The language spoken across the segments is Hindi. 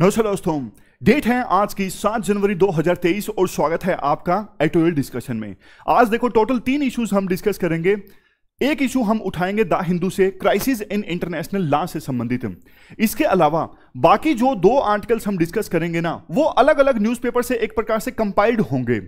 नमस्कार दोस्तों, डेट है आज की 7 जनवरी 2023 और स्वागत है आपका एडिटोरियल डिस्कशन में। आज देखो टोटल 3 इश्यूज हम डिस्कस करेंगे। एक इशू हम उठाएंगे द हिंदू से, क्राइसिस इन इंटरनेशनल लॉ से संबंधित। इसके अलावा बाकी जो 2 आर्टिकल्स हम डिस्कस करेंगे ना, वो अलग अलग न्यूज़पेपर से एक प्रकार से कंपाइल्ड होंगे।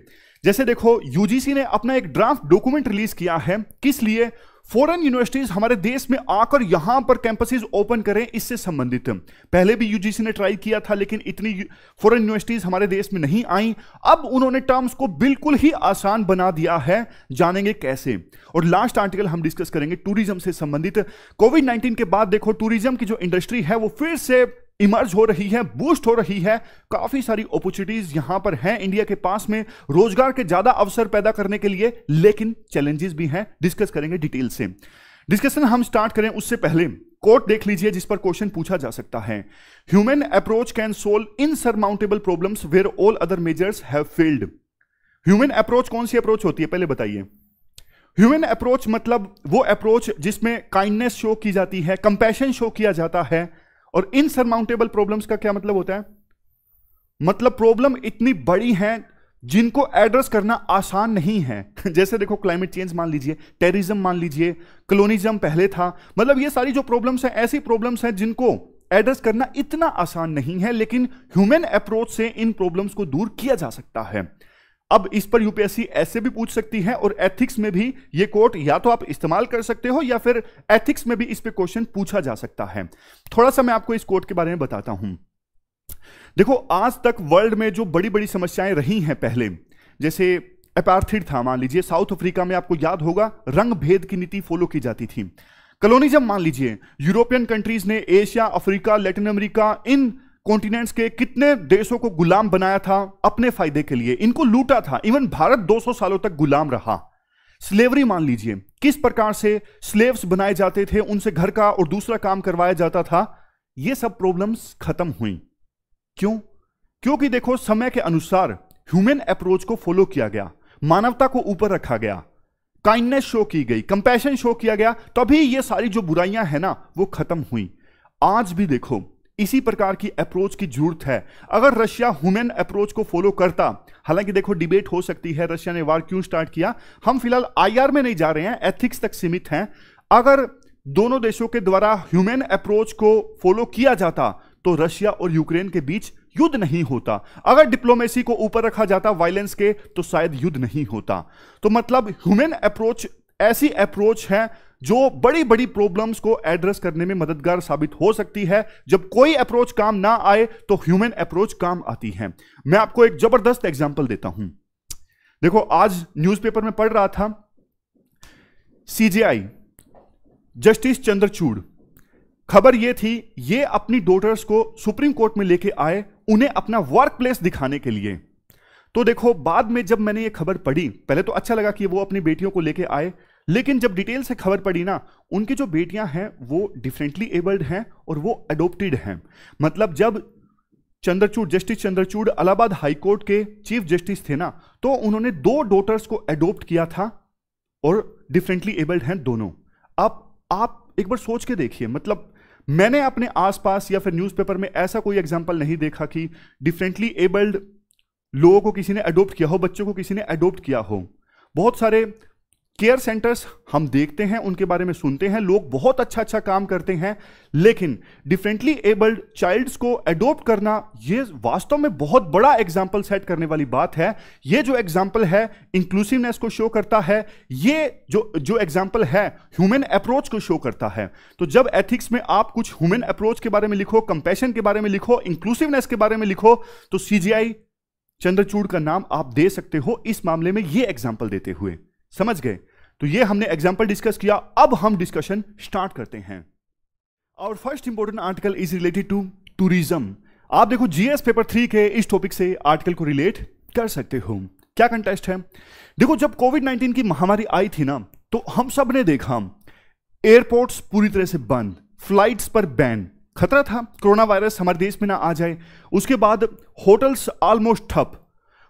जैसे देखो, यूजीसी ने अपना एक ड्राफ्ट डॉक्यूमेंट रिलीज किया है, किस लिए? फॉरेन यूनिवर्सिटीज हमारे देश में आकर यहां पर कैंपसेस ओपन करें, इससे संबंधित। पहले भी यूजीसी ने ट्राई किया था, लेकिन इतनी फॉरेन यूनिवर्सिटीज हमारे देश में नहीं आई। अब उन्होंने टर्म्स को बिल्कुल ही आसान बना दिया है, जानेंगे कैसे। और लास्ट आर्टिकल हम डिस्कस करेंगे टूरिज्म से संबंधित। कोविड-19 के बाद देखो टूरिज्म की जो इंडस्ट्री है वो फिर से इमर्ज हो रही है, बूस्ट हो रही है। काफी सारी अपॉर्चुनिटीज यहां पर हैं इंडिया के पास में रोजगार के ज्यादा अवसर पैदा करने के लिए, लेकिन चैलेंजेस भी हैं। डिस्कस करेंगे डिटेल से। डिस्कशन हम स्टार्ट करें उससे पहले कोट देख लीजिए जिस पर क्वेश्चन पूछा जा सकता है। Human approach can solve insurmountable problems where all other measures have failed. Human approach कौन सी अप्रोच होती है, पहले बताइए। ह्यूमन अप्रोच मतलब वो अप्रोच जिसमें काइंडनेस शो की जाती है, कंपैशन शो किया जाता है। और इनसरमाउंटेबल प्रॉब्लम्स का क्या मतलब होता है? मतलब प्रॉब्लम इतनी बड़ी है जिनको एड्रेस करना आसान नहीं है। जैसे देखो क्लाइमेट चेंज मान लीजिए, टेररिज्म मान लीजिए, कॉलोनिज्म पहले था। मतलब ये सारी जो प्रॉब्लम्स हैं, ऐसी प्रॉब्लम्स हैं जिनको एड्रेस करना इतना आसान नहीं है, लेकिन ह्यूमन अप्रोच से इन प्रॉब्लम्स को दूर किया जा सकता है। अब इस पर यूपीएससी ऐसे भी पूछ सकती है, और एथिक्स में भी ये कोट या तो आप इस्तेमाल कर सकते हो या फिर एथिक्स में भी इस पे क्वेश्चन पूछा जा सकता है। थोड़ा सा मैं आपको इस कोट के बारे में बताता हूं। देखो, आज तक वर्ल्ड में जो बड़ी बड़ी समस्याएं रही हैं, पहले जैसे अपार्थाइड था, मान लीजिए साउथ अफ्रीका में, आपको याद होगा रंग भेद की नीति फॉलो की जाती थी। कॉलोनिज्म मान लीजिए, यूरोपियन कंट्रीज ने एशिया, अफ्रीका, लैटिन अमेरिका, इन कॉन्टिनेंट्स के कितने देशों को गुलाम बनाया था अपने फायदे के लिए, इनको लूटा था। इवन भारत 200 सालों तक गुलाम रहा। स्लेवरी मान लीजिए, किस प्रकार से स्लेव्स बनाए जाते थे, उनसे घर का और दूसरा काम करवाया जाता था। ये सब प्रॉब्लम्स खत्म हुई। क्यों? क्योंकि देखो समय के अनुसार ह्यूमन अप्रोच को फॉलो किया गया, मानवता को ऊपर रखा गया, काइंडनेस शो की गई, कंपैशन शो किया गया, तभी ये सारी जो बुराइयां हैं ना वो खत्म हुई। आज भी देखो इसी प्रकार की अप्रोच की जरूरत है। अगर रशिया ह्यूमन अप्रोच को फॉलो करता, हालांकि देखो डिबेट हो सकती है रशिया ने वार क्यों स्टार्ट किया, हम फिलहाल आईआर में नहीं जा रहे हैं, एथिक्स तक सीमित हैं। अगर दोनों देशों के द्वारा ह्यूमन अप्रोच को फॉलो किया जाता तो रशिया और यूक्रेन के बीच युद्ध नहीं होता। अगर डिप्लोमेसी को ऊपर रखा जाता वायलेंस के, तो शायद युद्ध नहीं होता। तो मतलब ह्यूमन अप्रोच ऐसी अप्रोच है जो बड़ी बड़ी प्रॉब्लम्स को एड्रेस करने में मददगार साबित हो सकती है। जब कोई अप्रोच काम ना आए तो ह्यूमन अप्रोच काम आती है। मैं आपको एक जबरदस्त एग्जांपल देता हूं। देखो, आज न्यूज़पेपर में पढ़ रहा था, सीजेआई जस्टिस चंद्रचूड़, खबर यह थी ये अपनी डॉटर्स को सुप्रीम कोर्ट में लेके आए, उन्हें अपना वर्क प्लेस दिखाने के लिए। तो देखो, बाद में जब मैंने ये खबर पढ़ी, पहले तो अच्छा लगा कि वो अपनी बेटियों को लेके आए, लेकिन जब डिटेल से खबर पड़ी ना, उनकी जो बेटियां हैं वो डिफरेंटली एबल्ड हैं और वो अडोप्टेड हैं। मतलब जब Chandrachud, justice Chandrachud Allahabad high court के चीफ जस्टिस थे ना, तो उन्होंने 2 डॉटर्स को अडोप्ट किया था और डिफरेंटली एबल्ड हैं दोनों। अब आप एक बार सोच के देखिए, मतलब मैंने अपने आसपास या फिर न्यूज़पेपर में ऐसा कोई एग्जाम्पल नहीं देखा कि डिफरेंटली एबल्ड लोगों को किसी ने अडोप्ट किया हो, बच्चों को किसी ने अडोप्ट किया हो। बहुत सारे केयर सेंटर्स हम देखते हैं, उनके बारे में सुनते हैं, लोग बहुत अच्छा अच्छा काम करते हैं, लेकिन डिफरेंटली एबल्ड चाइल्ड्स को अडोप्ट करना, ये वास्तव में बहुत बड़ा एग्जाम्पल सेट करने वाली बात है। ये जो एग्जाम्पल है इंक्लूसिवनेस को शो करता है, ये जो एग्जाम्पल है ह्यूमन अप्रोच को शो करता है। तो जब एथिक्स में आप कुछ ह्यूमन अप्रोच के बारे में लिखो, कंपैशन के बारे में लिखो, इंक्लूसिवनेस के बारे में लिखो, तो सीजीआई चंद्रचूड़ का नाम आप दे सकते हो इस मामले में, ये एग्जाम्पल देते हुए। समझ गए? तो ये हमने एग्जाम्पल डिस्कस किया। अब हम डिस्कशन स्टार्ट करते हैं। और first important article is related to tourism. आप देखो जीएस पेपर 3 के इस टॉपिक से आर्टिकल को रिलेट कर सकते हो। क्या कंटेस्ट है? देखो, जब कोविड-19 की महामारी आई थी ना, तो हम सब ने देखा एयरपोर्ट्स पूरी तरह से बंद, फ्लाइट्स पर बैन, खतरा था कोरोना वायरस हमारे देश में ना आ जाए। उसके बाद होटल्स ऑलमोस्ट ठप।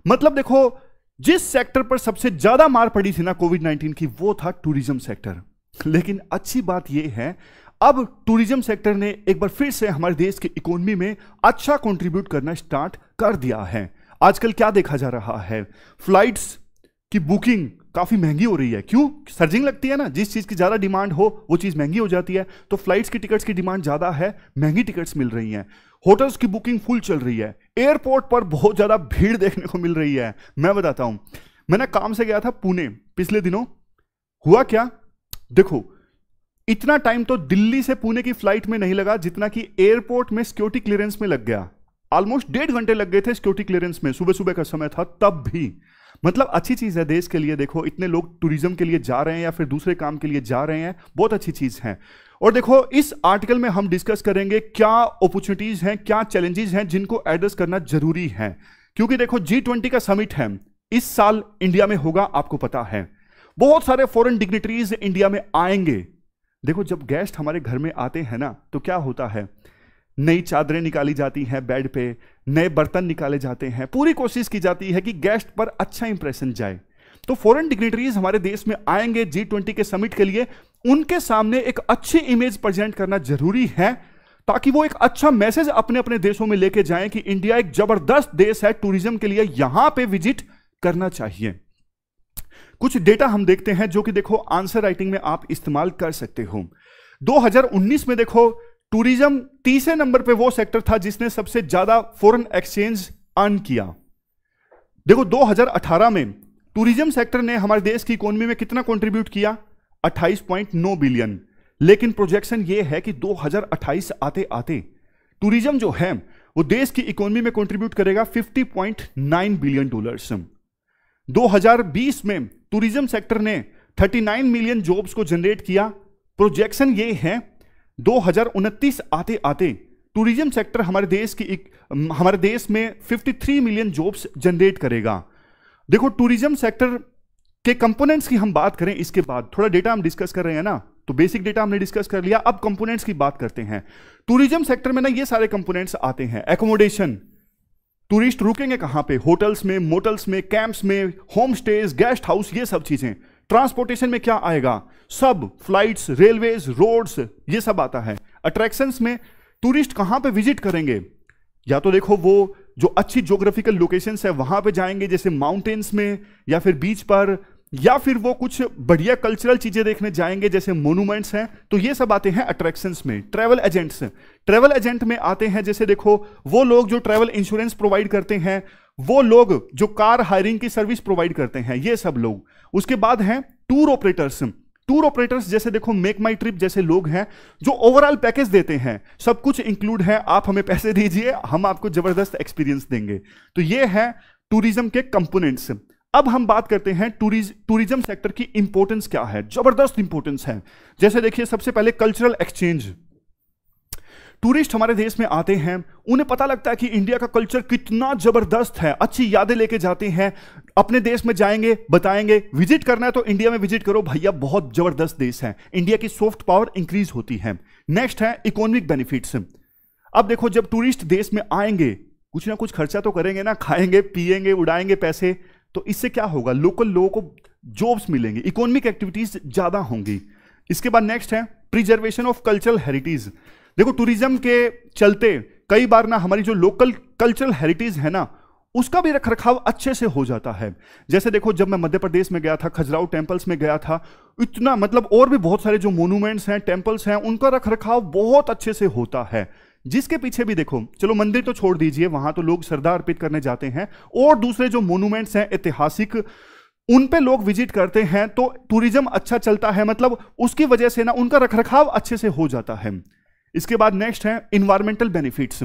मतलब देखो, जिस सेक्टर पर सबसे ज्यादा मार पड़ी थी ना कोविड-19 की, वो था टूरिज्म सेक्टर। लेकिन अच्छी बात यह है, अब टूरिज्म सेक्टर ने एक बार फिर से हमारे देश की इकोनॉमी में अच्छा कंट्रीब्यूट करना स्टार्ट कर दिया है। आजकल क्या देखा जा रहा है, फ्लाइट्स की बुकिंग काफी महंगी हो रही है। क्यों? सर्जिंग लगती है ना, जिस चीज की ज्यादा डिमांड हो वो चीज महंगी हो जाती है, तो फ्लाइट्स की टिकट्स की डिमांड ज्यादा है, महंगी टिकट्स मिल रही हैं। होटल्स की बुकिंग फुल चल रही है, एयरपोर्ट पर बहुत ज्यादा भीड़ देखने को मिल रही है। मैं बताता हूं, मैंने काम से गया था पुणे पिछले दिनों। हुआ क्या, देखो इतना टाइम तो दिल्ली से पुणे की फ्लाइट में नहीं लगा जितना कि एयरपोर्ट में सिक्योरिटी क्लियरेंस में लग गया। ऑलमोस्ट 1.5 घंटे लग गए थे सिक्योरिटी क्लियरेंस में, सुबह सुबह का समय था तब भी। मतलब अच्छी चीज है देश के लिए। देखो इतने लोग टूरिज्म के लिए जा रहे हैं या फिर दूसरे काम के लिए जा रहे हैं, बहुत अच्छी चीज है। और देखो इस आर्टिकल में हम डिस्कस करेंगे क्या अपॉर्चुनिटीज हैं, क्या चैलेंजेस हैं जिनको एड्रेस करना जरूरी है। क्योंकि देखो G20 का समिट है इस साल इंडिया में होगा, आपको पता है बहुत सारे फॉरेन डिग्निटरीज इंडिया में आएंगे। देखो जब गेस्ट हमारे घर में आते हैं ना तो क्या होता है, नई चादरें निकाली जाती हैं बेड पे, नए बर्तन निकाले जाते हैं, पूरी कोशिश की जाती है कि गेस्ट पर अच्छा इंप्रेशन जाए। तो फॉरेन डिग्निटरीज हमारे देश में आएंगे G20 के समिट के लिए, उनके सामने एक अच्छी इमेज प्रेजेंट करना जरूरी है ताकि वो एक अच्छा मैसेज अपने अपने देशों में लेके जाएं कि इंडिया एक जबरदस्त देश है, टूरिज्म के लिए यहां पे विजिट करना चाहिए। कुछ डेटा हम देखते हैं जो कि देखो आंसर राइटिंग में आप इस्तेमाल कर सकते हो। 2019 में देखो टूरिज्म तीसरे नंबर पे वो सेक्टर था जिसने सबसे ज्यादा फॉरेन एक्सचेंज अर्न किया। देखो 2018 में टूरिज्म सेक्टर ने हमारे देश की इकोनॉमी में कितना कंट्रीब्यूट किया, 28.9 बिलियन। लेकिन प्रोजेक्शन ये है कि 2028 आते आते टूरिज्म जो है वो देश की इकोनॉमी में कंट्रीब्यूट करेगा $50.9 बिलियन। 2020 में टूरिज्म सेक्टर ने 39 मिलियन जॉब्स को जनरेट किया। प्रोजेक्शन ये है 2029 आते आते टूरिज्म सेक्टर हमारे देश में 53 मिलियन जॉब्स जनरेट करेगा। देखो टूरिज्म सेक्टर के कंपोनेंट्स की हम बात करें, इसके बाद थोड़ा डेटा हम डिस्कस कर रहे हैं ना, तो बेसिक डेटा हमने डिस्कस कर लिया, अब कंपोनेंट्स की बात करते हैं। टूरिज्म सेक्टर में ना ये सारे कंपोनेंट्स आते हैं। एकोमोडेशन, टूरिस्ट रुकेंगे कहां पे, होटल्स में, मोटल्स में, कैंप्स में, होम स्टेज, गेस्ट हाउस, ये सब चीजें। ट्रांसपोर्टेशन में क्या आएगा, सब फ्लाइट्स, रेलवेज, रोड्स, ये सब आता है। अट्रैक्शंस में टूरिस्ट कहां पे विजिट करेंगे, या तो देखो वो जो अच्छी ज्योग्राफिकल लोकेशंस है वहां पे जाएंगे जैसे माउंटेन्स में या फिर बीच पर, या फिर वो कुछ बढ़िया कल्चरल चीजें देखने जाएंगे जैसे मोन्यूमेंट्स हैं, तो ये सब आते हैं अट्रैक्शंस में। ट्रैवल एजेंट में आते हैं जैसे देखो वो लोग जो ट्रैवल इंश्योरेंस प्रोवाइड करते हैं, वो लोग जो कार हायरिंग की सर्विस प्रोवाइड करते हैं, ये सब लोग। उसके बाद हैं टूर ऑपरेटर्स जैसे देखो मेक माई ट्रिप जैसे लोग हैं जो ओवरऑल पैकेज देते हैं, सब कुछ इंक्लूड है, आप हमें पैसे दीजिए हम आपको जबरदस्त एक्सपीरियंस देंगे। तो ये है टूरिज्म के कंपोनेंट्स। अब हम बात करते हैं टूरिज्म सेक्टर की इंपॉर्टेंस क्या है, जबरदस्त इंपॉर्टेंस है। जैसे देखिए सबसे पहले कल्चरल एक्सचेंज। टूरिस्ट हमारे देश में आते हैं, उन्हें पता लगता है कि इंडिया का कल्चर कितना जबरदस्त है, अच्छी यादें लेके जाते हैं, अपने देश में जाएंगे, बताएंगे। विजिट करना है तो इंडिया में विजिट करो भैया, बहुत जबरदस्त देश है, इंडिया की सॉफ्ट पावर इंक्रीज होती है। नेक्स्ट है इकोनॉमिक बेनिफिट्स। अब देखो जब टूरिस्ट देश में आएंगे कुछ ना कुछ खर्चा तो करेंगे ना, खाएंगे पिएंगे उड़ाएंगे पैसे, तो इससे क्या होगा, लोकल लोगों को जॉब्स मिलेंगे, इकोनॉमिक एक्टिविटीज ज्यादा होंगी। इसके बाद नेक्स्ट है प्रिजर्वेशन ऑफ कल्चरल हेरिटेज। देखो टूरिज्म के चलते कई बार ना हमारी जो लोकल कल्चरल हेरिटेज है ना उसका भी रखरखाव अच्छे से हो जाता है। जैसे देखो जब मैं मध्य प्रदेश में गया था, खजुराहो टेम्पल्स में गया था, इतना मतलब और भी बहुत सारे जो मोन्यूमेंट्स हैं, टेम्पल्स हैं, उनका रखरखाव बहुत अच्छे से होता है। जिसके पीछे भी देखो, चलो मंदिर तो छोड़ दीजिए, वहां तो लोग श्रद्धा अर्पित करने जाते हैं, और दूसरे जो मोन्यूमेंट्स हैं ऐतिहासिक, उन पे लोग विजिट करते हैं, तो टूरिज्म अच्छा चलता है, मतलब उसकी वजह से ना उनका रखरखाव अच्छे से हो जाता है। इसके बाद नेक्स्ट है इन्वायरमेंटल बेनिफिट्स।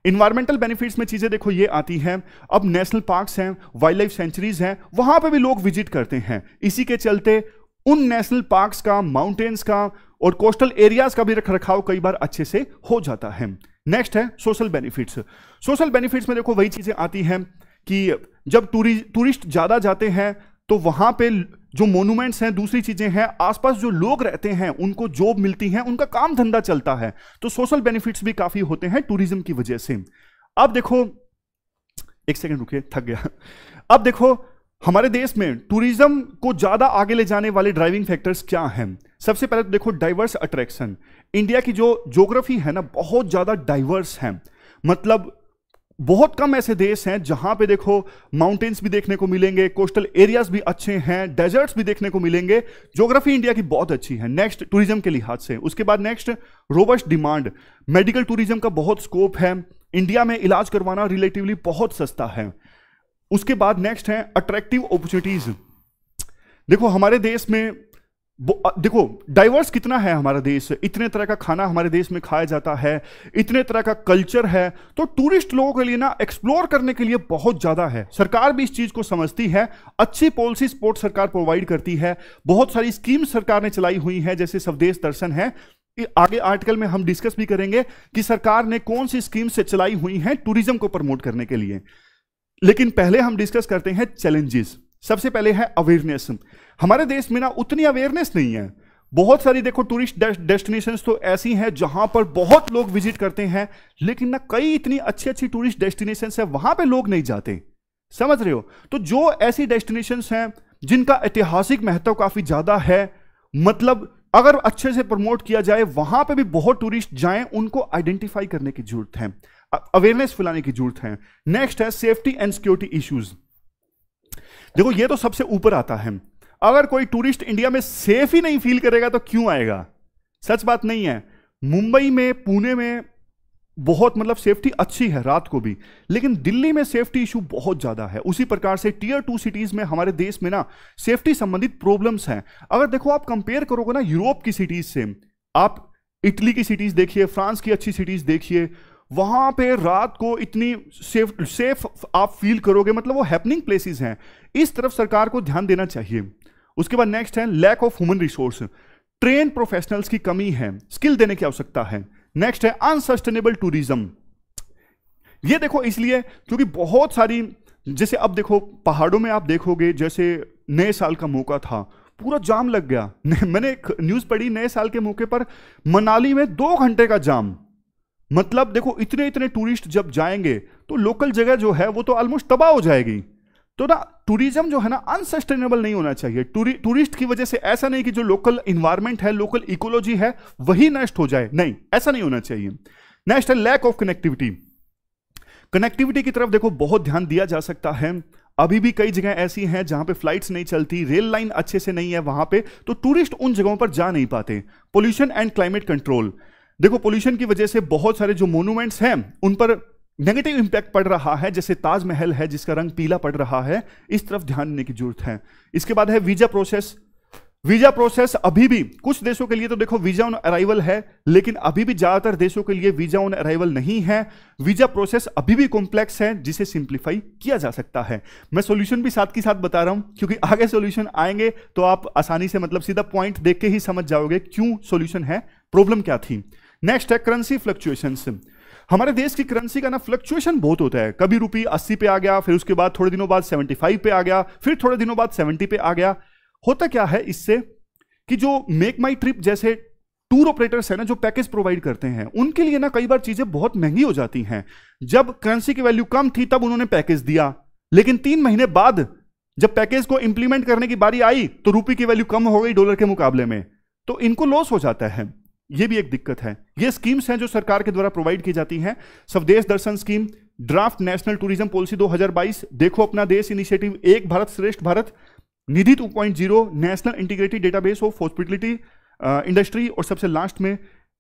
इन्वायरमेंटल बेनिफिट्स में चीजें देखो ये आती हैं, अब नेशनल पार्क्स हैं, वाइल्ड लाइफ सेंचुरीज हैं, वहां पे भी लोग विजिट करते हैं। इसी के चलते उन नेशनल पार्क्स का, माउंटेन्स का और कोस्टल एरियाज का भी रखरखाव कई बार अच्छे से हो जाता है। नेक्स्ट है सोशल बेनिफिट्स। सोशल बेनिफिट्स में देखो वही चीजें आती हैं कि जब टूरिस्ट ज्यादा जाते हैं तो वहां पे जो मोन्यूमेंट्स हैं, दूसरी चीजें हैं, आसपास जो लोग रहते हैं उनको जॉब मिलती है, उनका काम धंधा चलता है, तो सोशल बेनिफिट्स भी काफी होते हैं टूरिज्म की वजह से। अब देखो, एक सेकंड रुकिए, थक गया। अब देखो हमारे देश में टूरिज्म को ज्यादा आगे ले जाने वाले ड्राइविंग फैक्टर्स क्या हैं? सबसे पहले तो देखो डाइवर्स अट्रैक्शन। इंडिया की जो ज्योग्राफी है ना, बहुत ज्यादा डाइवर्स है। मतलब बहुत कम ऐसे देश हैं जहां पे देखो माउंटेन्स भी देखने को मिलेंगे, कोस्टल एरियाज भी अच्छे हैं, डेजर्ट्स भी देखने को मिलेंगे। ज्योग्राफी इंडिया की बहुत अच्छी है। नेक्स्ट, टूरिज्म के लिहाज से। उसके बाद next, robust demand. Medical tourism का बहुत स्कोप है। इंडिया में इलाज करवाना रिलेटिवली बहुत सस्ता है। उसके बाद नेक्स्ट है अट्रैक्टिव अपॉर्चुनिटीज। देखो हमारे देश में देखो डाइवर्स कितना है हमारा देश, इतने तरह का खाना हमारे देश में खाया जाता है, इतने तरह का कल्चर है, तो टूरिस्ट लोगों के लिए ना एक्सप्लोर करने के लिए बहुत ज्यादा है। सरकार भी इस चीज को समझती है, अच्छी पॉलिसी सपोर्ट सरकार प्रोवाइड करती है, बहुत सारी स्कीम सरकार ने चलाई हुई है, जैसे स्वदेश दर्शन है। आगे आर्टिकल में हम डिस्कस भी करेंगे कि सरकार ने कौन सी स्कीम से चलाई हुई है टूरिज्म को प्रमोट करने के लिए। लेकिन पहले हम डिस्कस करते हैं चैलेंजेस। सबसे पहले है अवेयरनेस। हमारे देश में ना उतनी अवेयरनेस नहीं है। बहुत सारी देखो टूरिस्ट डेस्टिनेशंस तो ऐसी हैं जहां पर बहुत लोग विजिट करते हैं, लेकिन ना कई इतनी अच्छी अच्छी टूरिस्ट डेस्टिनेशंस है वहां पे लोग नहीं जाते। समझ रहे हो? तो जो ऐसी डेस्टिनेशंस हैं जिनका ऐतिहासिक महत्व काफी ज्यादा है, मतलब अगर अच्छे से प्रमोट किया जाए, वहां पे भी बहुत टूरिस्ट जाएं, उनको आइडेंटिफाई करने की जरूरत है, अवेयरनेस फैलाने की जरूरत है। नेक्स्ट है सेफ्टी एंड सिक्योरिटी इश्यूज। देखो ये तो सबसे ऊपर आता है। अगर कोई टूरिस्ट इंडिया में सेफ ही नहीं फील करेगा तो क्यों आएगा? सच बात नहीं है। मुंबई में, पुणे में बहुत मतलब सेफ्टी अच्छी है रात को भी, लेकिन दिल्ली में सेफ्टी इशू बहुत ज्यादा है। उसी प्रकार से टीयर 2 सिटीज में हमारे देश में ना सेफ्टी संबंधित प्रॉब्लम्स हैं। अगर देखो आप कंपेयर करोगे ना यूरोप की सिटीज से, आप इटली की सिटीज देखिए, फ्रांस की अच्छी सिटीज देखिए, वहां पे रात को इतनी सेफ आप फील करोगे, मतलब वो हैपनिंग प्लेसेस हैं। इस तरफ सरकार को ध्यान देना चाहिए। उसके बाद नेक्स्ट है lack of human resource. Train professionals की कमी है, स्किल देने की आवश्यकता है। नेक्स्ट है अनसस्टेनेबल टूरिज्म। ये देखो इसलिए क्योंकि बहुत सारी, जैसे अब देखो पहाड़ों में आप देखोगे, जैसे नए साल का मौका था, पूरा जाम लग गया। मैंने एक न्यूज पढ़ी, नए साल के मौके पर मनाली में 2 घंटे का जाम। मतलब देखो इतने इतने टूरिस्ट जब जाएंगे तो लोकल जगह जो है वो तो ऑलमोस्ट तबाह हो जाएगी। तो ना टूरिज्म जो है ना अनसस्टेनेबल नहीं होना चाहिए। टूरिस्ट की वजह से ऐसा नहीं कि जो लोकल इन्वायरमेंट है, लोकल इकोलॉजी है, वही नष्ट हो जाए, नहीं, ऐसा नहीं होना चाहिए। नेक्स्ट है लैक ऑफ कनेक्टिविटी। कनेक्टिविटी की तरफ देखो बहुत ध्यान दिया जा सकता है। अभी भी कई जगह ऐसी हैं जहां पे फ्लाइट्स नहीं चलती, रेल लाइन अच्छे से नहीं है वहां पे, तो टूरिस्ट उन जगहों पर जा नहीं पाते। Pollution and climate control. देखो पोल्यूशन की वजह से बहुत सारे जो मोन्यूमेंट्स हैं उन पर नेगेटिव इंपैक्ट पड़ रहा है, जैसे ताजमहल है जिसका रंग पीला पड़ रहा है। इस तरफ ध्यान देने की जरूरत है। इसके बाद है वीजा प्रोसेस। वीजा प्रोसेस अभी भी कुछ देशों के लिए तो देखो वीजा ऑन अराइवल है, लेकिन अभी भी ज्यादातर देशों के लिए वीजा ऑन अराइवल नहीं है। वीजा प्रोसेस अभी भी कॉम्प्लेक्स है, जिसे सिंप्लीफाई किया जा सकता है। मैं सॉल्यूशन भी साथ के साथ बता रहा हूं, क्योंकि आगे सॉल्यूशन आएंगे तो आप आसानी से मतलब सीधा पॉइंट देख के ही समझ जाओगे क्यों सॉल्यूशन है, प्रॉब्लम क्या थी। नेक्स्ट है करेंसी फ्लक्चुएशंस। हमारे देश की करेंसी का ना फ्लक्चुएशन बहुत होता है। कभी रुपये 80 पे आ गया, फिर उसके बाद थोड़े दिनों बाद 75 पे आ गया, फिर थोड़े दिनों बाद 70 पे आ गया। होता क्या है इससे कि जो मेक माई ट्रिप जैसे टूर ऑपरेटर्स है ना, जो पैकेज प्रोवाइड करते हैं, उनके लिए ना कई बार चीजें बहुत महंगी हो जाती हैं। जब करेंसी की वैल्यू कम थी तब उन्होंने पैकेज दिया, लेकिन 3 महीने बाद जब पैकेज को इंप्लीमेंट करने की बारी आई तो रुपये की वैल्यू कम हो गई डॉलर के मुकाबले में, तो इनको लॉस हो जाता है। ये भी एक दिक्कत है। ये स्कीम्स हैं जो सरकार के द्वारा प्रोवाइड की जाती हैं। Swadesh Darshan scheme, draft national tourism policy 2022, Dekho Apna Desh initiative, Ek Bharat Shreshtha Bharat, Nidhi 2.0, national integrated database of hospitality industry, और सबसे लास्ट में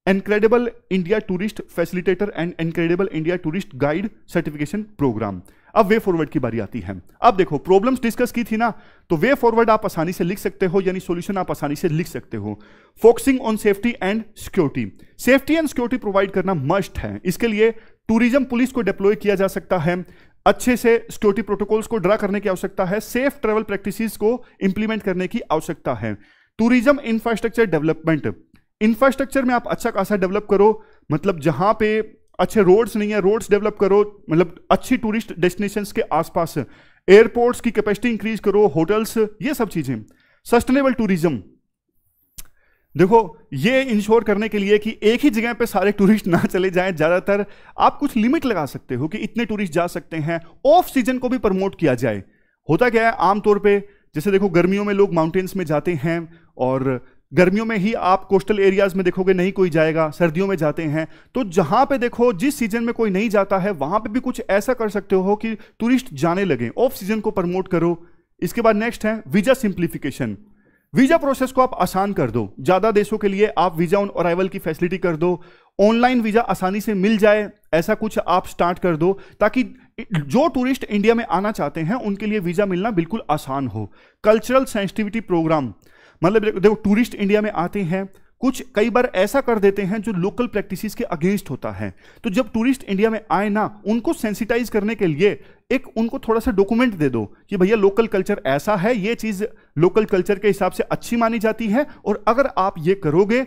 incredible India tourist facilitator and incredible India tourist guide certification programme. अब वे फॉरवर्ड की बारी आती है। अब देखो प्रॉब्लम्स डिस्कस की थी ना, तो वे फॉरवर्ड आप आसानी से लिख सकते हो, यानी सॉल्यूशन आप आसानी से लिख सकते हो। Focusing on safety and security. Safety and security provide करना मस्ट है। इसके लिए टूरिज्म पुलिस को डिप्लॉय किया जा सकता है, अच्छे से सिक्योरिटी प्रोटोकॉल्स को ड्रा करने की आवश्यकता है, सेफ ट्रेवल प्रैक्टिसेस को इंप्लीमेंट करने की आवश्यकता है। Tourism infrastructure development. इंफ्रास्ट्रक्चर में आप अच्छा खासा डेवलप करो, मतलब जहां पे अच्छे रोड्स नहीं है, रोड्स डेवलप करो, मतलब अच्छी टूरिस्ट डेस्टिनेशंस के आसपास, एयरपोर्ट्स की कैपेसिटी इंक्रीज करो, होटल्स, ये सब चीजें। सस्टेनेबल टूरिज्म, देखो ये इंश्योर करने के लिए कि एक ही जगह पे सारे टूरिस्ट ना चले जाएं, ज्यादातर आप कुछ लिमिट लगा सकते हो कि इतने टूरिस्ट जा सकते हैं। ऑफ सीजन को भी प्रमोट किया जाए, होता क्या है आमतौर पे, जैसे देखो गर्मियों में लोग माउंटेन्स में जाते हैं और गर्मियों में ही आप कोस्टल एरियाज में देखोगे नहीं कोई जाएगा, सर्दियों में जाते हैं। तो जहां पे देखो जिस सीजन में कोई नहीं जाता है वहां पे भी कुछ ऐसा कर सकते हो कि टूरिस्ट जाने लगे, ऑफ सीजन को प्रमोट करो। इसके बाद नेक्स्ट है वीजा सिंप्लीफिकेशन। वीजा प्रोसेस को आप आसान कर दो, ज्यादा देशों के लिए आप वीजा ऑन अराइवल की फैसिलिटी कर दो, ऑनलाइन वीजा आसानी से मिल जाए, ऐसा कुछ आप स्टार्ट कर दो ताकि जो टूरिस्ट इंडिया में आना चाहते हैं उनके लिए वीजा मिलना बिल्कुल आसान हो। कल्चरल सेंसिटिविटी प्रोग्राम, मतलब देखो टूरिस्ट इंडिया में आते हैं, कुछ कई बार ऐसा कर देते हैं जो लोकल प्रैक्टिसेस के अगेंस्ट होता है। तो जब टूरिस्ट इंडिया में आए ना, उनको सेंसिटाइज करने के लिए एक उनको थोड़ा सा डॉक्यूमेंट दे दो कि भैया लोकल कल्चर ऐसा है, ये चीज लोकल कल्चर के हिसाब से अच्छी मानी जाती है और अगर आप ये करोगे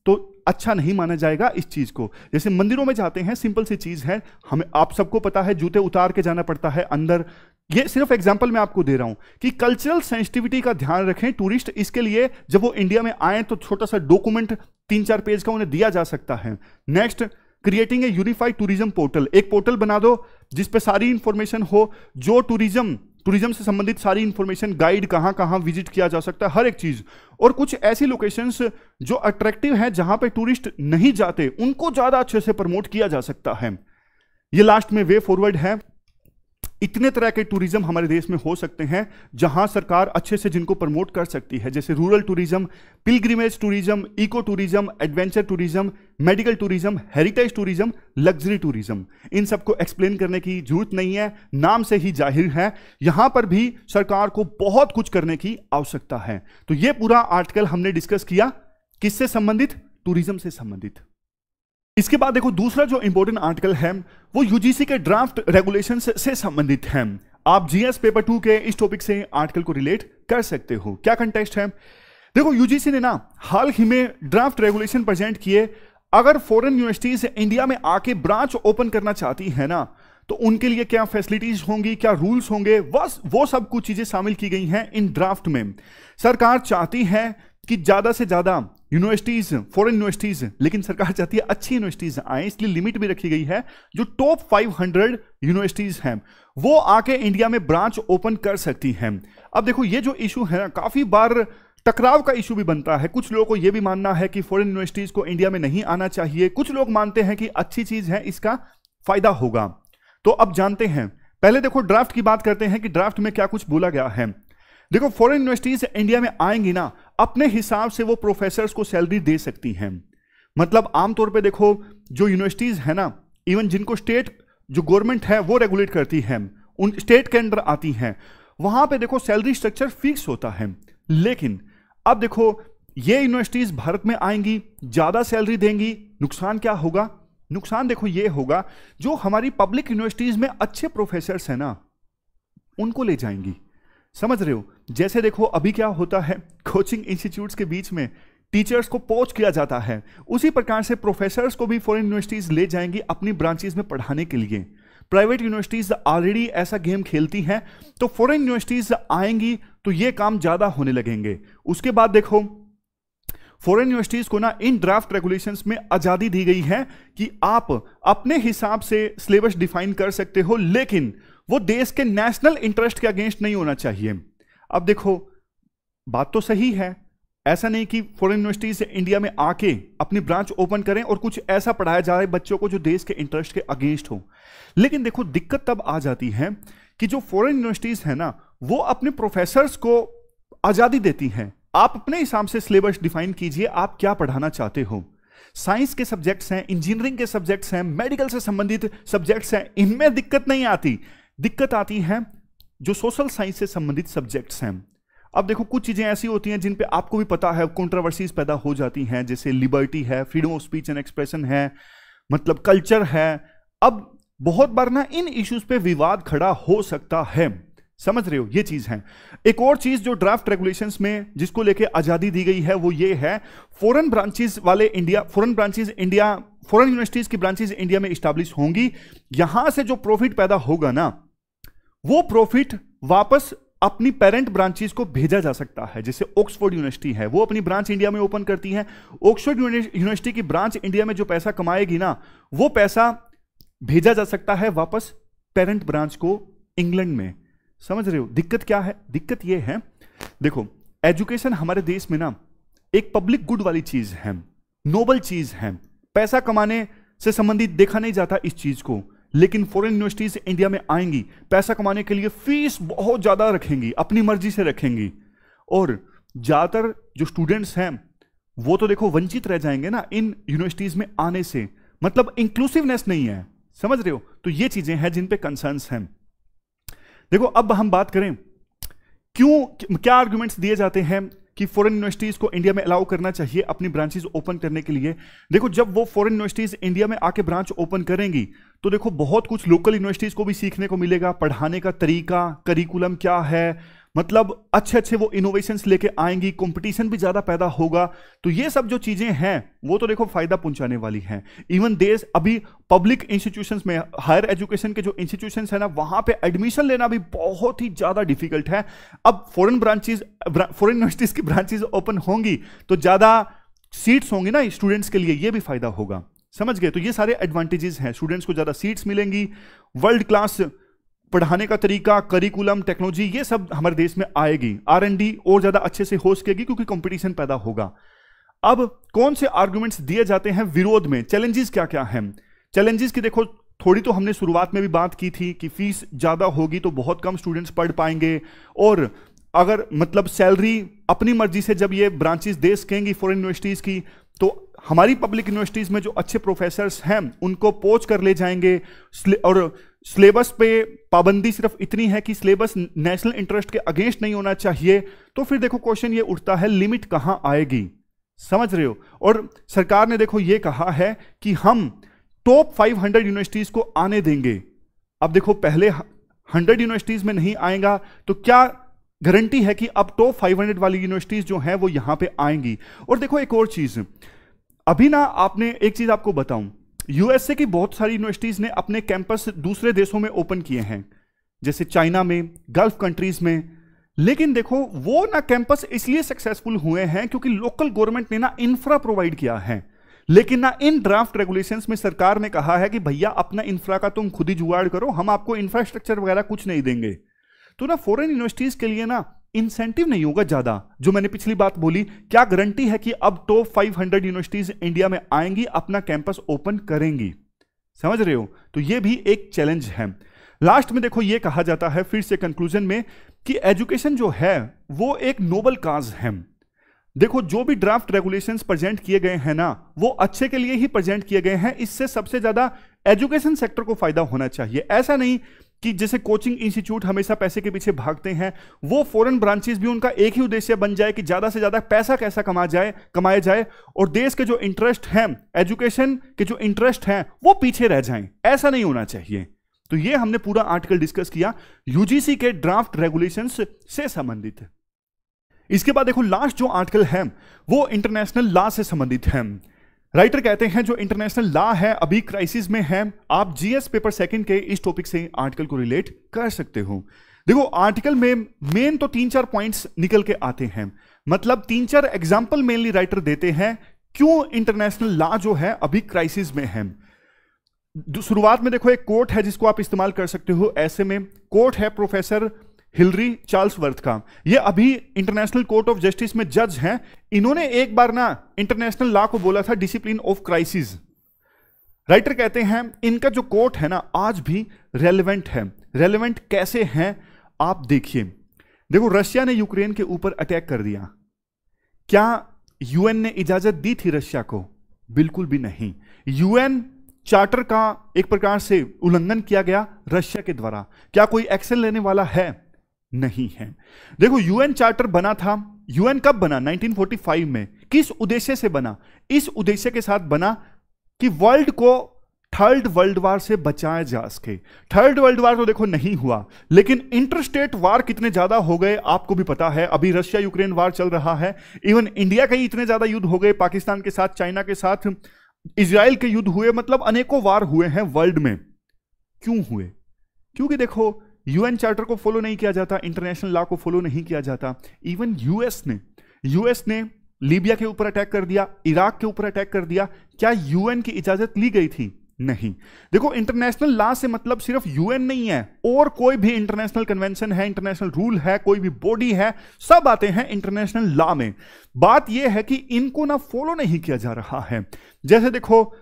तो अच्छा नहीं माना जाएगा इस चीज को। जैसे मंदिरों में जाते हैं, सिंपल सी चीज है, हमें आप सबको पता है जूते उतार के जाना पड़ता है अंदर। ये सिर्फ एग्जांपल मैं आपको दे रहा हूं कि कल्चरल सेंसिटिविटी का ध्यान रखें टूरिस्ट। इसके लिए जब वो इंडिया में आए तो छोटा सा डॉक्यूमेंट 3-4 पेज का उन्हें दिया जा सकता है। Next, creating a unified tourism portal. एक पोर्टल बना दो जिसपे सारी इंफॉर्मेशन हो, जो टूरिज्म से संबंधित सारी इंफॉर्मेशन, गाइड कहां कहां विजिट किया जा सकता है, हर एक चीज। और कुछ ऐसी लोकेशंस जो अट्रैक्टिव है जहां पे टूरिस्ट नहीं जाते, उनको ज्यादा अच्छे से प्रमोट किया जा सकता है। ये लास्ट में वे फॉरवर्ड है। इतने तरह के टूरिज्म हमारे देश में हो सकते हैं जहां सरकार अच्छे से जिनको प्रमोट कर सकती है, जैसे rural tourism, pilgrimage tourism, eco tourism, adventure tourism, medical tourism, heritage tourism, luxury tourism. इन सबको एक्सप्लेन करने की जरूरत नहीं है, नाम से ही जाहिर है यहां पर भी सरकार को बहुत कुछ करने की आवश्यकता है। तो यह पूरा आर्टिकल हमने डिस्कस किया, किससे संबंधित? टूरिज्म से संबंधित। इसके बाद देखो दूसरा जो इंपॉर्टेंट आर्टिकल है वो यूजीसी के ड्राफ्ट रेगुलेशंस से संबंधित है। आप जीएस पेपर 2 के इस टॉपिक से आर्टिकल को रिलेट कर सकते हो। क्या कंटेक्स्ट है? देखो यूजीसी ने ना हाल ही में ड्राफ्ट रेगुलेशन प्रेजेंट किए। अगर फॉरेन यूनिवर्सिटीज इंडिया में आके ब्रांच ओपन करना चाहती है ना, तो उनके लिए क्या फैसिलिटीज होंगी, क्या रूल्स होंगे, बस वो सब कुछ चीजें शामिल की गई हैं इन ड्राफ्ट में। सरकार चाहती है कि ज्यादा से ज्यादा यूनिवर्सिटीज, फॉरेन यूनिवर्सिटीज, लेकिन सरकार चाहती है अच्छी यूनिवर्सिटीज आए, इसलिए लिमिट भी रखी गई है। जो टॉप 500 यूनिवर्सिटीज हैं वो आके इंडिया में ब्रांच ओपन कर सकती हैं। अब देखो ये जो इशू है ना, काफी बार टकराव का इशू भी बनता है। कुछ लोगों को यह भी मानना है कि फॉरेन यूनिवर्सिटीज को इंडिया में नहीं आना चाहिए, कुछ लोग मानते हैं कि अच्छी चीज है, इसका फायदा होगा। तो अब जानते हैं, पहले देखो ड्राफ्ट की बात करते हैं कि ड्राफ्ट में क्या कुछ बोला गया है। देखो फॉरेन यूनिवर्सिटीज इंडिया में आएंगी ना, अपने हिसाब से वो प्रोफेसर्स को सैलरी दे सकती हैं। मतलब आमतौर पे देखो जो यूनिवर्सिटीज है ना, इवन जिनको स्टेट जो गवर्नमेंट है वो रेगुलेट करती है, उन स्टेट के अंडर आती हैं, वहां पे देखो सैलरी स्ट्रक्चर फिक्स होता है। लेकिन अब देखो ये यूनिवर्सिटीज भारत में आएंगी, ज्यादा सैलरी देंगी, नुकसान क्या होगा? नुकसान देखो ये होगा, जो हमारी पब्लिक यूनिवर्सिटीज में अच्छे प्रोफेसर्स हैं ना, उनको ले जाएंगी। समझ रहे हो? जैसे देखो अभी क्या होता है, कोचिंग इंस्टीट्यूट्स के बीच में टीचर्स को पोच किया जाता है, उसी प्रकार से प्रोफेसर्स को भी फॉरेन यूनिवर्सिटीज ले जाएंगी अपनी ब्रांचेस में पढ़ाने के लिए। प्राइवेट यूनिवर्सिटीज ऑलरेडी ऐसा गेम खेलती हैं, तो फॉरेन यूनिवर्सिटीज आएंगी तो ये काम ज्यादा होने लगेंगे। उसके बाद देखो फॉरेन यूनिवर्सिटीज को ना इन ड्राफ्ट रेगुलेशंस में आजादी दी गई है कि आप अपने हिसाब से सिलेबस डिफाइन कर सकते हो, लेकिन वो देश के नेशनल इंटरेस्ट के अगेंस्ट नहीं होना चाहिए। अब देखो बात तो सही है, ऐसा नहीं कि फॉरेन यूनिवर्सिटीज इंडिया में आके अपनी ब्रांच ओपन करें और कुछ ऐसा पढ़ाया जा रहा है बच्चों को जो देश के इंटरेस्ट के अगेंस्ट हो। लेकिन देखो दिक्कत तब आ जाती है कि जो फॉरेन यूनिवर्सिटीज है ना, वो अपने प्रोफेसर्स को आजादी देती हैं। आप अपने हिसाब से सिलेबस डिफाइन कीजिए, आप क्या पढ़ाना चाहते हो। साइंस के सब्जेक्ट्स हैं, इंजीनियरिंग के सब्जेक्ट्स हैं, मेडिकल से संबंधित सब्जेक्ट्स हैं, इनमें दिक्कत नहीं आती। दिक्कत आती है जो सोशल साइंस से संबंधित सब्जेक्ट्स हैं। अब देखो कुछ चीजें ऐसी होती हैं जिन पे आपको भी पता है कंट्रोवर्सीज पैदा हो जाती हैं, जैसे लिबर्टी है, freedom of speech and expression है, मतलब कल्चर है। अब बहुत बार ना इन इश्यूज पे विवाद खड़ा हो सकता है, समझ रहे हो? ये चीज है। एक और चीज जो ड्राफ्ट रेगुलेशंस में जिसको लेके आजादी दी गई है वो ये है, फॉरेन ब्रांचेस वाले इंडिया, फॉरेन यूनिवर्सिटीज की ब्रांचेस इंडिया में स्टैब्लिश होंगी। यहां से जो प्रॉफिट पैदा होगा ना, वो प्रॉफिट वापस अपनी पेरेंट ब्रांचेस को भेजा जा सकता है। जैसे ऑक्सफोर्ड यूनिवर्सिटी है, वो अपनी ब्रांच इंडिया में ओपन करती है, ऑक्सफोर्ड यूनिवर्सिटी की ब्रांच इंडिया में जो पैसा कमाएगी ना, वो पैसा भेजा जा सकता है वापस पेरेंट ब्रांच को इंग्लैंड में। समझ रहे हो दिक्कत क्या है? दिक्कत ये है, देखो एजुकेशन हमारे देश में ना एक पब्लिक गुड वाली चीज है, नोबल चीज है, पैसा कमाने से संबंधित देखा नहीं जाता इस चीज को। लेकिन फॉरेन यूनिवर्सिटीज इंडिया में आएंगी, पैसा कमाने के लिए फीस बहुत ज्यादा रखेंगी, अपनी मर्जी से रखेंगी, और ज्यादातर जो स्टूडेंट्स हैं वो तो देखो वंचित रह जाएंगे ना इन यूनिवर्सिटीज में आने से। मतलब इंक्लूसिवनेस नहीं है, समझ रहे हो? तो ये चीजें हैं जिन पे कंसर्न्स हैं। देखो अब हम बात करें क्या आर्गुमेंट्स दिए जाते हैं कि फॉरेन यूनिवर्सिटीज को इंडिया में अलाउ करना चाहिए अपनी ब्रांचेस ओपन करने के लिए। देखो जब वो फॉरेन यूनिवर्सिटीज इंडिया में आके ब्रांच ओपन करेंगी तो देखो बहुत कुछ लोकल यूनिवर्सिटीज को भी सीखने को मिलेगा, पढ़ाने का तरीका, करिकुलम क्या है, मतलब अच्छे अच्छे वो इनोवेशंस लेके आएंगी, कंपटीशन भी ज्यादा पैदा होगा। तो ये सब जो चीजें हैं वो तो देखो फायदा पहुंचाने वाली हैं। इवन देश अभी पब्लिक इंस्टीट्यूशंस में, हायर एजुकेशन के जो इंस्टीट्यूशंस है ना, वहां पे एडमिशन लेना भी बहुत ही ज्यादा डिफिकल्ट है। अब फॉरेन यूनिवर्सिटीज की ब्रांचेस ओपन होंगी तो ज्यादा सीट्स होंगी ना स्टूडेंट्स के लिए, ये भी फायदा होगा, समझ गए? तो ये सारे एडवांटेजेस हैं, स्टूडेंट्स को ज्यादा सीट्स मिलेंगी, वर्ल्ड क्लास पढ़ाने का तरीका, करिकुलम, टेक्नोलॉजी, ये सब हमारे देश में आएगी, R&D और ज्यादा अच्छे से हो सकेगी क्योंकि कंपटीशन पैदा होगा। अब कौन से आर्गुमेंट्स दिए जाते हैं विरोध में? चैलेंजेस क्या क्या हैं? चैलेंजेस की देखो थोड़ी तो हमने शुरुआत में भी बात की थी कि फीस ज्यादा होगी तो बहुत कम स्टूडेंट्स पढ़ पाएंगे, और अगर मतलब सैलरी अपनी मर्जी से जब ये ब्रांचेस दे सकेंगी फॉरेन यूनिवर्सिटीज की, तो हमारी पब्लिक यूनिवर्सिटीज में जो अच्छे प्रोफेसर्स हैं उनको पोच कर ले जाएंगे। और सिलेबस पे पाबंदी सिर्फ इतनी है कि सिलेबस नेशनल इंटरेस्ट के अगेंस्ट नहीं होना चाहिए। तो फिर देखो क्वेश्चन ये उठता है, लिमिट कहां आएगी? समझ रहे हो? और सरकार ने देखो ये कहा है कि हम टॉप 500 यूनिवर्सिटीज को आने देंगे। अब देखो पहले 100 यूनिवर्सिटीज में नहीं आएगा तो क्या गारंटी है कि अब टॉप 500 वाली यूनिवर्सिटीज जो हैं वो यहां पे आएंगी? और देखो एक और चीज, अभी ना आपने एक चीज आपको बताऊं, यूएसए की बहुत सारी यूनिवर्सिटीज ने अपने कैंपस दूसरे देशों में ओपन किए हैं, जैसे चाइना में, गल्फ कंट्रीज में। लेकिन देखो वो ना कैंपस इसलिए सक्सेसफुल हुए हैं क्योंकि लोकल गवर्नमेंट ने ना इंफ्रा प्रोवाइड किया है। लेकिन ना इन ड्राफ्ट रेगुलेशंस में सरकार ने कहा है कि भैया अपना इंफ्रा का तुम खुद ही जुगाड़ करो, हम आपको इंफ्रास्ट्रक्चर वगैरह कुछ नहीं देंगे। तो ना फॉरेन यूनिवर्सिटीज के लिए ना इंसेंटिव नहीं होगा ज्यादा। जो मैंने पिछली बात बोली, क्या गारंटी है कि अब टॉप 500 यूनिवर्सिटीज इंडिया में आएंगी, अपना कैंपस ओपन करेंगी? समझ रहे हो? तो ये भी एक चैलेंज है। लास्ट में देखो ये कहा जाता है फिर से कंक्लूजन में कि एजुकेशन जो है वो एक नोबल काज है। देखो जो भी ड्राफ्ट रेगुलेशंस प्रेजेंट किए गए हैं ना, वो अच्छे के लिए ही प्रेजेंट किए गए हैं। इससे सबसे ज्यादा एजुकेशन सेक्टर को फायदा होना चाहिए। ऐसा नहीं कि जैसे कोचिंग इंस्टीट्यूट हमेशा पैसे के पीछे भागते हैं, वो फॉरेन ब्रांचेस भी उनका एक ही उद्देश्य बन जाए कि ज्यादा से ज्यादा पैसा कैसा कमाया जाए, और देश के जो इंटरेस्ट हैं, एजुकेशन के जो इंटरेस्ट हैं, वो पीछे रह जाएं। ऐसा नहीं होना चाहिए। तो ये हमने पूरा आर्टिकल डिस्कस किया यूजीसी के ड्राफ्ट रेगुलेशंस से संबंधित। इसके बाद देखो लास्ट जो आर्टिकल है वो इंटरनेशनल लॉ से संबंधित है। राइटर कहते हैं जो इंटरनेशनल लॉ है अभी क्राइसिस में है। आप जीएस पेपर सेकंड के इस टॉपिक से आर्टिकल को रिलेट कर सकते हो। देखो आर्टिकल में मेन तो 3-4 पॉइंट्स निकल के आते हैं, मतलब 3-4 एग्जांपल मेनली राइटर देते हैं क्यों इंटरनेशनल लॉ जो है अभी क्राइसिस में है। शुरुआत में देखो एक कोट है जिसको आप इस्तेमाल कर सकते हो। ऐसे में कोट है प्रोफेसर हिलरी चार्ल्सवर्थ का। ये अभी इंटरनेशनल कोर्ट ऑफ जस्टिस में जज हैं। इन्होंने एक बार ना इंटरनेशनल लॉ को बोला था डिसिप्लिन ऑफ क्राइसिस। राइटर कहते हैं इनका जो कोर्ट है ना आज भी रेलेवेंट है। रेलेवेंट कैसे हैं आप देखिए। देखो रशिया ने यूक्रेन के ऊपर अटैक कर दिया, क्या यूएन ने इजाजत दी थी रशिया को? बिल्कुल भी नहीं। यूएन चार्टर का एक प्रकार से उल्लंघन किया गया रशिया के द्वारा। क्या कोई एक्शन लेने वाला है? नहीं है। देखो यूएन चार्टर बना था, यूएन कब बना? 1945 में। किस उद्देश्य से बना? इस उद्देश्य के साथ बना कि वर्ल्ड को थर्ड वर्ल्ड वार से बचाया जा सके। थर्ड वर्ल्ड वार तो देखो नहीं हुआ, लेकिन इंटरस्टेट वार कितने ज्यादा हो गए आपको भी पता है। अभी रशिया यूक्रेन वार चल रहा है, इवन इंडिया के ही इतने ज्यादा युद्ध हो गए, पाकिस्तान के साथ, चाइना के साथ, इजराइल के युद्ध हुए, मतलब अनेकों वार हुए हैं वर्ल्ड में। क्यों हुए? क्योंकि देखो यूएन चार्टर को फॉलो नहीं किया जाता, इंटरनेशनल लॉ को फॉलो नहीं किया जाता। इवन यूएस ने लीबिया के ऊपर अटैक कर दिया, इराक के ऊपर अटैक कर दिया। क्या यूएन की इजाजत ली गई थी? नहीं। देखो इंटरनेशनल लॉ से मतलब सिर्फ यूएन नहीं है, और कोई भी इंटरनेशनल कन्वेंशन है, इंटरनेशनल रूल है, कोई भी बॉडी है, सब आते हैं इंटरनेशनल लॉ में। बात यह है कि इनको ना फॉलो नहीं किया जा रहा है। जैसे देखो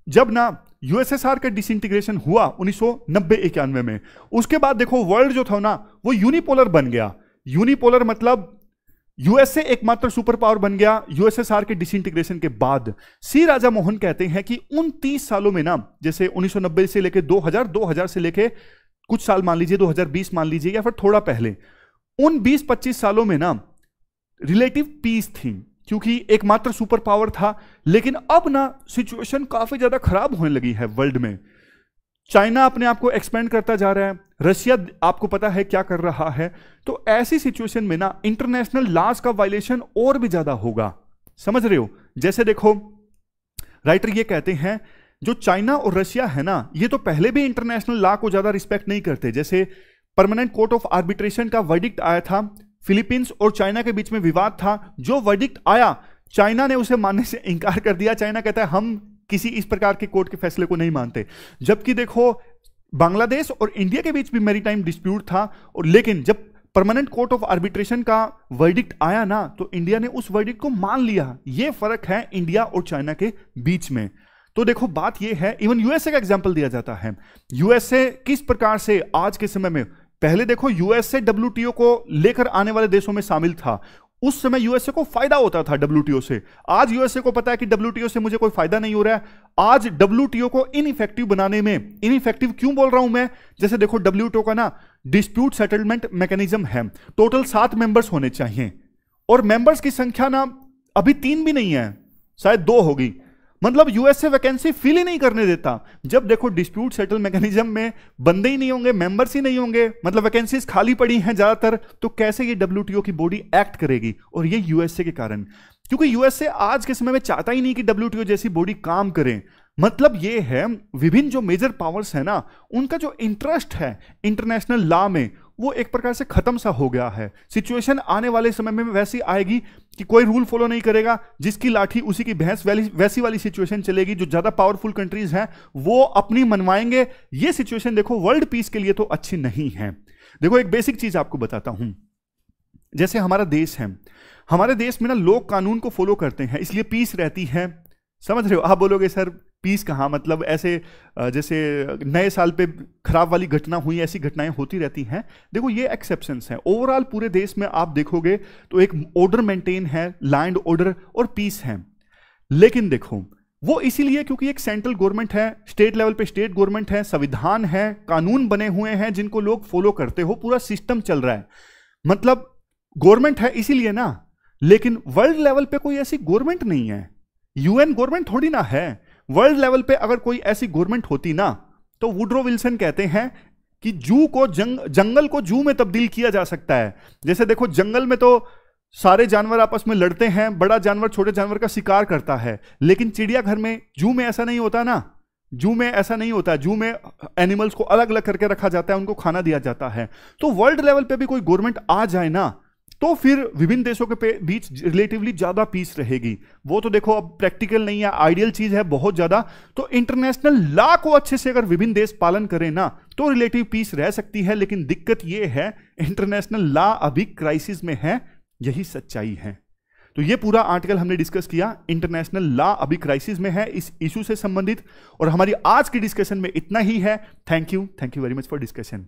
जब ना यूएसएसआर का डिसइंटीग्रेशन हुआ 1990-91 में, उसके बाद देखो वर्ल्ड जो था ना वो यूनिपोलर बन गया। यूनिपोलर मतलब यूएसए एकमात्र सुपर पावर बन गया यूएसएसआर के डिसइंटीग्रेशन के बाद। सी राजा मोहन कहते हैं कि उन 30 सालों में ना, जैसे 1990 से लेके 2000 से लेके कुछ साल मान लीजिए 2020 मान लीजिए, या फिर थोड़ा पहले, उन 20-25 सालों में ना रिलेटिव पीस थी, क्योंकि एकमात्र सुपर पावर था। लेकिन अब ना सिचुएशन काफी ज्यादा खराब होने लगी है वर्ल्ड में। चाइना अपने आप को एक्सपेंड करता जा रहा है, रशिया आपको पता है क्या कर रहा है। तो ऐसी सिचुएशन में ना इंटरनेशनल लॉज का वायलेशन और भी ज्यादा होगा, समझ रहे हो। जैसे देखो राइटर ये कहते हैं जो चाइना और रशिया है ना, ये तो पहले भी इंटरनेशनल लॉ को ज्यादा रिस्पेक्ट नहीं करते। जैसे परमानेंट कोर्ट ऑफ आर्बिट्रेशन का वर्डिक्ट आया था, फिलीपींस और चाइना के बीच में विवाद था, जो वर्डिक्ट आया चाइना ने उसे मानने से इंकार कर दिया। चाइना कहता है हम किसी इस प्रकार के कोर्ट के फैसले को नहीं मानते। जबकि देखो बांग्लादेश और इंडिया के बीच भी मैरीटाइम डिस्प्यूट था, और लेकिन जब परमानेंट कोर्ट ऑफ आर्बिट्रेशन का वर्डिक्ट आया ना, तो इंडिया ने उस वर्डिक्ट को मान लिया। यह फर्क है इंडिया और चाइना के बीच में। तो देखो बात यह है, इवन यूएसए का एग्जांपल दिया जाता है। यूएसए किस प्रकार से आज के समय में, पहले देखो यूएसए डब्ल्यूटीओ को लेकर आने वाले देशों में शामिल था। उस समय यूएसए को फायदा होता था डब्ल्यूटीओ से। आज यूएसए को पता है कि डब्ल्यूटीओ से मुझे कोई फायदा नहीं हो रहा है। आज डब्ल्यूटीओ को इनइफेक्टिव बनाने में, इनइफेक्टिव क्यों बोल रहा हूं मैं, जैसे देखो डब्ल्यूटीओ का ना डिस्प्यूट सेटलमेंट मैकेनिज्म है, टोटल 7 मेंबर्स होने चाहिए, और मेंबर्स की संख्या ना अभी 3 भी नहीं है, शायद 2 होगी। मतलब यूएसए वैकेंसी फिल ही नहीं करने देता। जब देखो डिस्प्यूट सेटल मैकेनिज्म में बंदे ही नहीं होंगे, मेंबर्स ही नहीं होंगे, मतलब वैकेंसीज खाली पड़ी हैं ज्यादातर, तो कैसे ये डब्ल्यूटीओ की बॉडी एक्ट करेगी। और ये यूएसए के कारण, क्योंकि यूएसए आज के समय में चाहता ही नहीं कि डब्ल्यूटीओ जैसी बॉडी काम करे। मतलब ये है विभिन्न जो मेजर पावर्स है ना, उनका जो इंटरेस्ट है इंटरनेशनल लॉ में, वो एक प्रकार से खत्म सा हो गया है। सिचुएशन आने वाले समय में वैसी आएगी कि कोई रूल फॉलो नहीं करेगा, जिसकी लाठी उसी की भैंस, वैसी वाली सिचुएशन चलेगी। जो ज्यादा पावरफुल कंट्रीज हैं वो अपनी मनवाएंगे। ये सिचुएशन देखो वर्ल्ड पीस के लिए तो अच्छी नहीं है। देखो एक बेसिक चीज आपको बताता हूं, जैसे हमारा देश है, हमारे देश में ना लोग कानून को फॉलो करते हैं, इसलिए पीस रहती है। समझ रहे हो। आप बोलोगे सर पीस कहाँ, मतलब ऐसे जैसे नए साल पे खराब वाली घटना हुई, ऐसी घटनाएं होती रहती हैं। देखो ये एक्सेप्शंस हैं। ओवरऑल पूरे देश में आप देखोगे तो एक ऑर्डर मेंटेन है, लैंड ऑर्डर और पीस है। लेकिन देखो वो इसीलिए क्योंकि एक सेंट्रल गवर्नमेंट है, स्टेट लेवल पे स्टेट गवर्नमेंट है, संविधान है, कानून बने हुए हैं जिनको लोग फॉलो करते हो, पूरा सिस्टम चल रहा है। मतलब गवर्नमेंट है इसीलिए ना। लेकिन वर्ल्ड लेवल पे कोई ऐसी गवर्नमेंट नहीं है, यूएन गवर्नमेंट थोड़ी ना है। वर्ल्ड लेवल पे अगर कोई ऐसी गवर्नमेंट होती ना, तो वुड्रो विल्सन कहते हैं कि जू को जंगल को जू में तब्दील किया जा सकता है। जैसे देखो जंगल में तो सारे जानवर आपस में लड़ते हैं, बड़ा जानवर छोटे जानवर का शिकार करता है, लेकिन चिड़ियाघर में, जू में ऐसा नहीं होता ना। जू में ऐसा नहीं होता। जू में एनिमल्स को अलग अलग करके रखा जाता है, उनको खाना दिया जाता है। तो वर्ल्ड लेवल पे भी कोई गवर्नमेंट आ जाए ना, तो फिर विभिन्न देशों के बीच रिलेटिवली ज्यादा पीस रहेगी। वो तो देखो अब प्रैक्टिकल नहीं है, आइडियल चीज है बहुत ज्यादा। तो इंटरनेशनल लॉ को अच्छे से अगर विभिन्न देश पालन करें ना, तो रिलेटिव पीस रह सकती है। लेकिन दिक्कत ये है इंटरनेशनल लॉ अभी क्राइसिस में है, यही सच्चाई है। तो ये पूरा आर्टिकल हमने डिस्कस किया, इंटरनेशनल लॉ अभी क्राइसिस में है इस इशू से संबंधित। और हमारी आज की डिस्कशन में इतना ही है। Thank you very much for discussion.